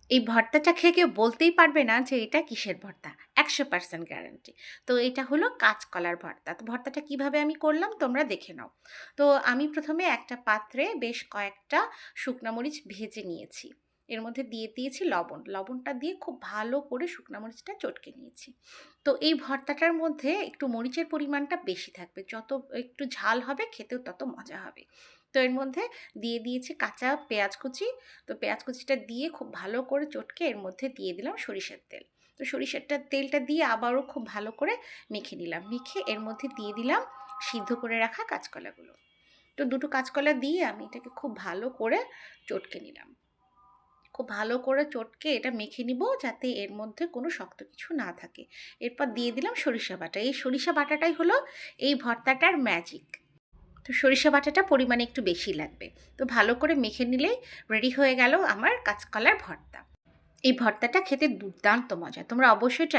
এই ভর্তাটা খেয়ে কেউ বলতেই পারবে না যে এটা কিসের ভর্তা। ১০০% গ্যারান্টি। তো এটা হলো কাঁচকলার ভর্তা। তো ভর্তাটা কিভাবে আমি করলাম তোমরা দেখে নাও। তো আমি ১ম এ একটা পাত্রে বেশ কয়েকটা শুকনা মরিচ ভেজে নিয়েছি। এর মধ্যে দিয়ে দিয়েছি লবণ। লবণটা দিয়ে খুব ভালো করে শুকনা মরিচটা চটকে নিয়েছি। তো এই ভর্তাটার মধ্যে একটু মরিচের পরিমাণটা বেশি থাকবে। যত একটু ঝাল হবে খেতেও তত মজা হবে। তো এর মধ্যে দিয়ে দিয়েছি কাঁচা পেঁয়াজ কুচি। তো পেঁয়াজ কুচিটা দিয়ে খুব ভালো করে চটকে এর মধ্যে দিয়ে দিলাম সরিষার তেল। তো তেলটা দিয়ে আবারও খুব ভালো করে মেখে নিলাম। মেখে এর মধ্যে দিয়ে দিলাম সিদ্ধ করে রাখা কাঁচকলাগুলো। তো দুটো কাঁচকলা দিয়ে আমি এটাকে খুব ভালো করে চটকে নিলাম। খুব ভালো করে চটকে এটা মেখে নিব যাতে এর মধ্যে কোনো শক্ত কিছু না থাকে। এরপর দিয়ে দিলাম সরিষা বাটা। এই সরিষা বাটাটাই হলো এই ভর্তাটার ম্যাজিক। তো সরিষা বাটাটা পরিমাণে একটু বেশি লাগবে। তো ভালো করে মেখে নিলেই রেডি হয়ে গেল আমার কাঁচকলার ভর্তা। এই ভর্তাটা খেতে দুর্দান্ত মজা। তোমরা অবশ্যই